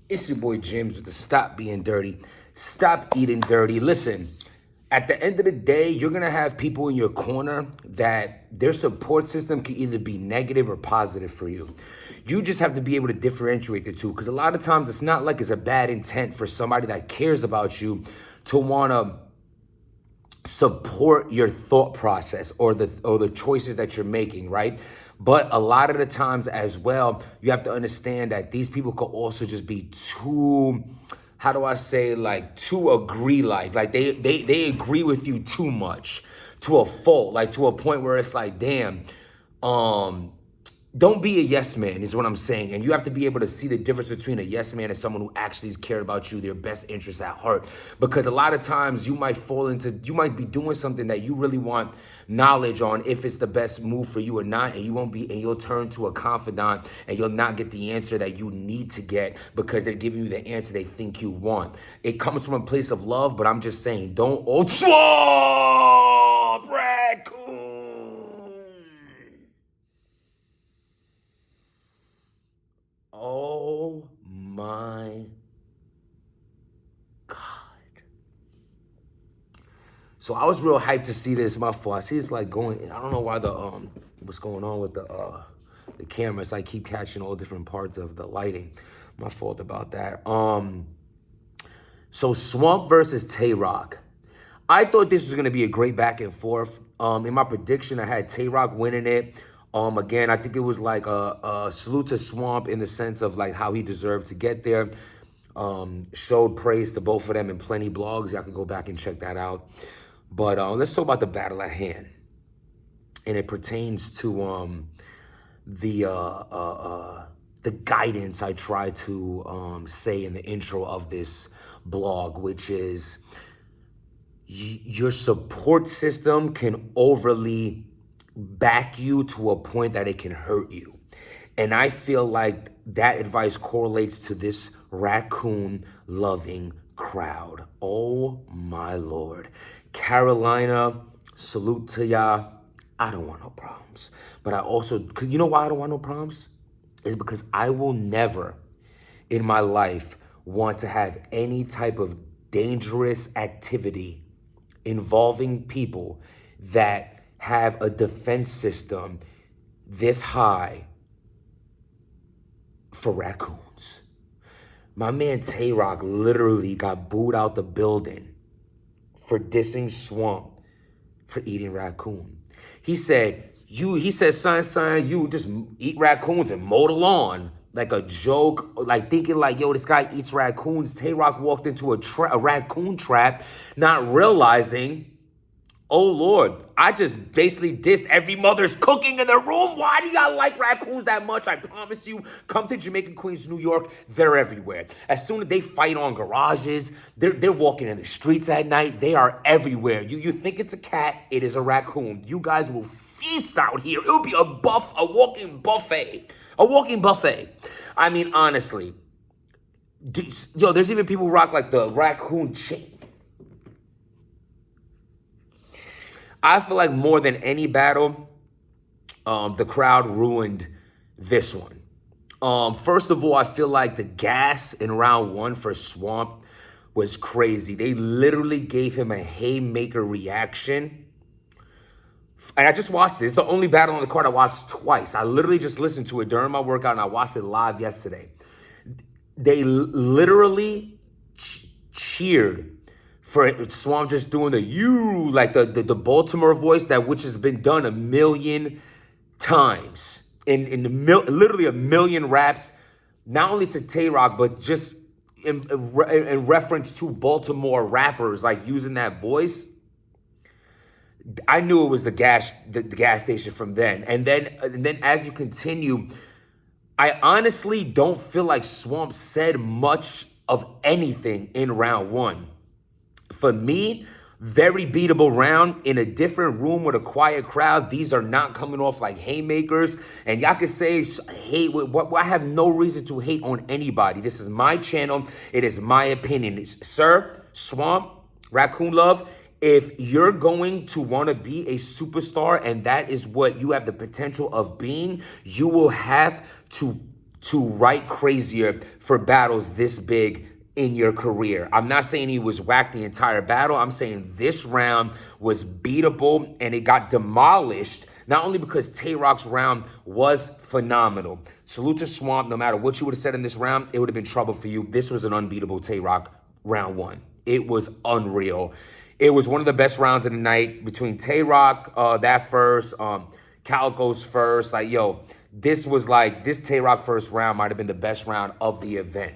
It's your boy James with the Stop Being Dirty, Stop Eating Dirty. Listen, at the end of the day, you're going to have people in your corner that their support system can either be negative or positive for you. You just have to be able to differentiate the two, because a lot of times it's not like it's a bad intent for somebody that cares about you to want to support your thought process or the choices that you're making, right? But a lot of the times as well, you have to understand that these people could also just be too, how do I say, like too agree, like they agree with you too much to a fault, like to a point where it's like, damn, um don't be a yes man is what I'm saying. And you have to be able to see the difference between a yes man and someone who actually cared about you, their best interests at heart. Because a lot of times you might be doing something that you really want knowledge on if it's the best move for you or not. And you'll turn to a confidant and you'll not get the answer that you need to get because they're giving you the answer they think you want. It comes from a place of love, but I'm just saying, don't, oh, swamp raccoon. Oh my God. So I was real hyped to see this. My fault. I see it's like going, I don't know why what's going on with the camera. It's like keep catching all different parts of the lighting. My fault about that. So Swamp versus Tay-Rock. I thought this was gonna be a great back and forth. In my prediction, I had Tay-Rock winning it. Again, I think it was like a salute to Swamp in the sense of like how he deserved to get there. Showed praise to both of them in plenty blogs. Y'all can go back and check that out. But let's talk about the battle at hand. And it pertains to the guidance I try to say in the intro of this blog, which is your support system can overly back you to a point that it can hurt you. And I feel like that advice correlates to this raccoon loving crowd. Oh my Lord. Carolina, salute to y'all. I don't want no problems. But I also, because you know why I don't want no problems? Is because I will never in my life want to have any type of dangerous activity involving people that have a defense system this high for raccoons. My man Tay-Rock literally got booed out the building for dissing Swamp for eating raccoon. He said, son, you just eat raccoons and mow the lawn. Like a joke, like thinking like, yo, this guy eats raccoons. Tay-Rock walked into a raccoon trap, not realizing, oh Lord, I just basically dissed every mother's cooking in the room. Why do y'all like raccoons that much? I promise you, come to Jamaica, Queens, New York, they're everywhere. As soon as they fight on garages, they're walking in the streets at night, they are everywhere. You think it's a cat, it is a raccoon. You guys will feast out here. It will be a walking buffet. A walking buffet. I mean, honestly, yo, there's even people who rock like the raccoon chain. I feel like more than any battle, the crowd ruined this one. First of all, I feel like the gas in round one for Swamp was crazy. They literally gave him a haymaker reaction. And I just watched it. It's the only battle on the card I watched twice. I literally just listened to it during my workout and I watched it live yesterday. They literally cheered for Swamp just doing the you, like the Baltimore voice, that which has been done a million times in literally a million raps, not only to Tay-Rock, but just in reference to Baltimore rappers, like using that voice. I knew it was the gas station from then. And then as you continue, I honestly don't feel like Swamp said much of anything in round one. For me, very beatable round in a different room with a quiet crowd. These are not coming off like haymakers. And y'all can say, hate, I have no reason to hate on anybody. This is my channel. It is my opinion. Sir, Swamp, Raccoon Love, if you're going to want to be a superstar and that is what you have the potential of being, you will have to to write crazier for battles this big in your career. I'm not saying he was whacked the entire battle. I'm saying this round was beatable and it got demolished, not only because Tay-Rock's round was phenomenal. Salute to Swamp. No matter what you would have said in this round, it would have been trouble for you. This was an unbeatable Tay-Rock round one. It was unreal. It was one of the best rounds of the night between Tay-Rock, that first, Calico's first. Like, yo, this was like, this Tay-Rock first round might have been the best round of the event.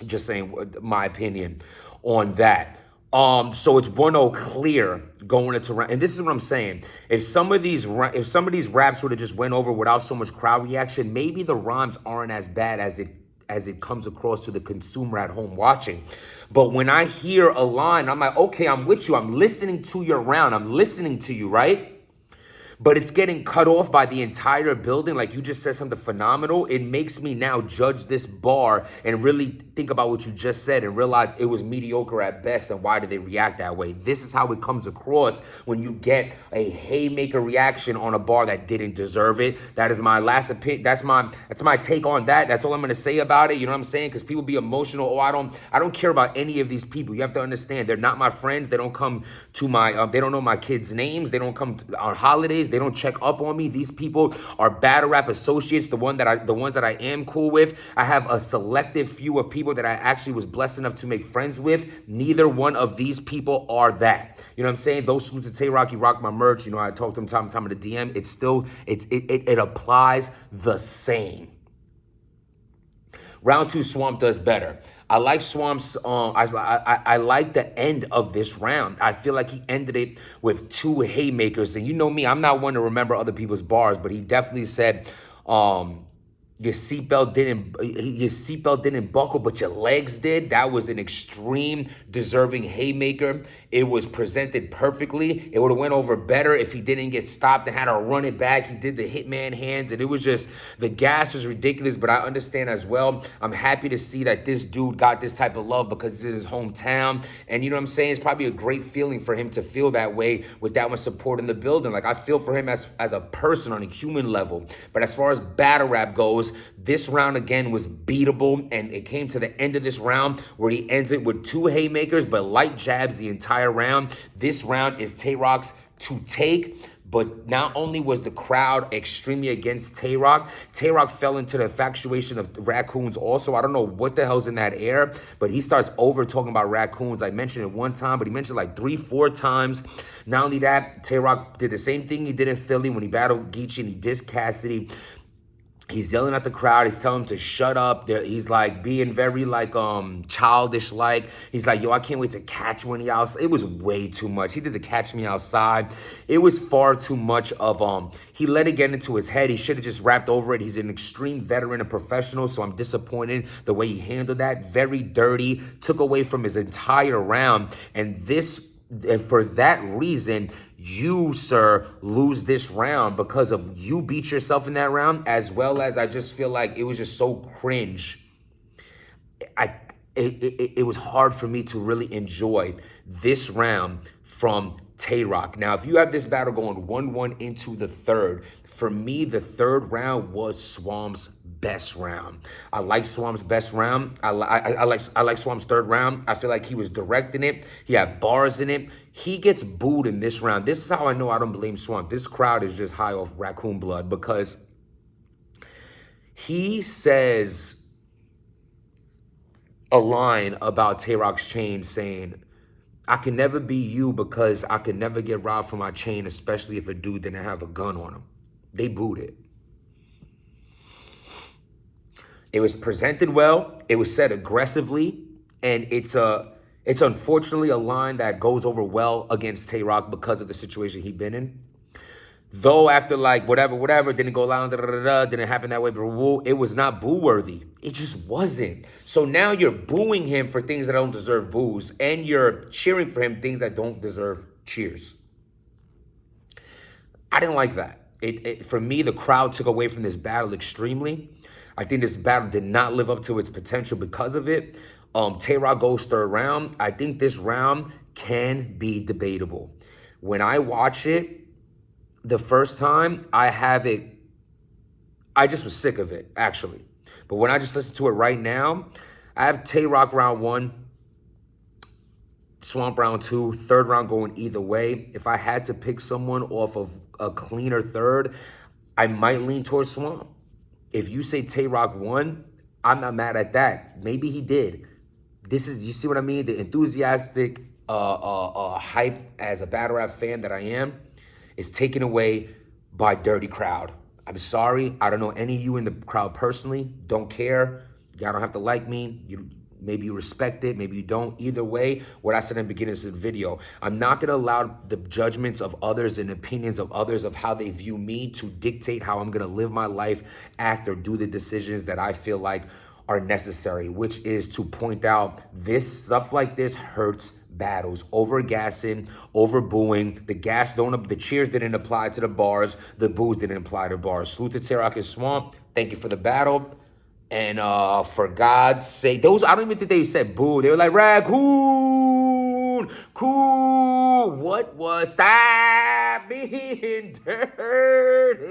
Just saying my opinion on that. So it's 1-0 clear going into round. And this is what I'm saying. If some of these raps would have just went over without so much crowd reaction, maybe the rhymes aren't as bad as it comes across to the consumer at home watching. But when I hear a line, I'm like, okay, I'm with you. I'm listening to your round. I'm listening to you, right? But it's getting cut off by the entire building. Like you just said something phenomenal. It makes me now judge this bar and really think about what you just said and realize it was mediocre at best. And why did they react that way? This is how it comes across when you get a haymaker reaction on a bar that didn't deserve it. That is my last opinion. That's my take on that. That's all I'm going to say about it. You know what I'm saying? Because people be emotional. Oh, I don't care about any of these people. You have to understand, they're not my friends. They don't come to my, they don't know my kids' names. They don't come on holidays. They don't check up on me. These people are battle rap associates, the ones that I am cool with. I have a selective few of people that I actually was blessed enough to make friends with. Neither one of these people are that. You know what I'm saying? Those salutes to Tay-Rock, he rocked my merch. You know, I talked to him time and time in the DM. It's still, it applies the same. Round two, Swamp does better. I like Swamp's, I like the end of this round. I feel like he ended it with two haymakers. And you know me, I'm not one to remember other people's bars, but he definitely said, your seatbelt didn't buckle, but your legs did. That was an extreme deserving haymaker. It was presented perfectly. It would have went over better if he didn't get stopped and had to run it back. He did the hitman hands, and it was just, the gas was ridiculous, but I understand as well. I'm happy to see that this dude got this type of love because it's in his hometown. And you know what I'm saying? It's probably a great feeling for him to feel that way with that much support in the building. Like, I feel for him as a person on a human level. But as far as battle rap goes, this round again was beatable, and it came to the end of this round where he ends it with two haymakers but light jabs the entire round. This round is Tay-Rock's to take, but not only was the crowd extremely against Tay-Rock, Tay-Rock fell into the infatuation of raccoons also. I don't know what the hell's in that air, but he starts over talking about raccoons. I mentioned it one time, but he mentioned like 3-4 times. Not only that, Tay-Rock did the same thing he did in Philly when he battled Geechee and he dissed Cassidy. He's yelling at the crowd. He's telling them to shut up. He's like being very like childish like. He's like, yo, I can't wait to catch one of y'all. It was way too much. He did the catch me outside. It was far too much of he let it get into his head. He should have just rapped over it. He's an extreme veteran and professional, so I'm disappointed the way he handled that. Very dirty. Took away from his entire round. And for that reason, you, sir, lose this round because of you beat yourself in that round, as well as I just feel like it was just so cringe. It was hard for me to really enjoy this round from Tay-Rock. Now, if you have this battle going 1-1 into the third, for me, the third round was Swamp's best round. I like Swamp's best round. I like Swamp's third round. I feel like he was directing it. He had bars in it. He gets booed in this round. This is how I know I don't blame Swamp. This crowd is just high off raccoon blood because he says a line about Tay-Rock's chain saying, I can never be you because I could never get robbed for my chain, especially if a dude didn't have a gun on him. They booed it. It was presented well. It was said aggressively. And it's unfortunately a line that goes over well against Tay-Rock because of the situation he'd been in. Though after like whatever, didn't go loud, didn't happen that way, but it was not boo-worthy. It just wasn't. So now you're booing him for things that don't deserve boos, and you're cheering for him things that don't deserve cheers. I didn't like that. For me, the crowd took away from this battle extremely. I think this battle did not live up to its potential because of it. Tay-Rock goes third round. I think this round can be debatable. When I watch it, the first time, I have it I just was sick of it, actually. But when I just listen to it right now, I have Tay Rock round one, Swamp round two, third round going either way. If I had to pick someone off of a cleaner third, I might lean towards Swamp. If you say Tay Rock won, I'm not mad at that. Maybe he did. This is, you see what I mean? The enthusiastic hype as a battle rap fan that I am is taken away by dirty crowd. I'm sorry. I don't know any of you in the crowd personally. Don't care. Y'all don't have to like me. Maybe you respect it, maybe you don't. Either way, what I said in the beginning of this video, I'm not gonna allow the judgments of others and opinions of others of how they view me to dictate how I'm gonna live my life, act, or do the decisions that I feel like are necessary, which is to point out this stuff like this hurts battles. Over gassing, over booing. The cheers didn't apply to the bars, the boos didn't apply to bars. Salute to T-Rock and Swamp. Thank you for the battle. And for God's sake, those, I don't even think they said boo. They were like, raccoon, cool. What was that being dirty?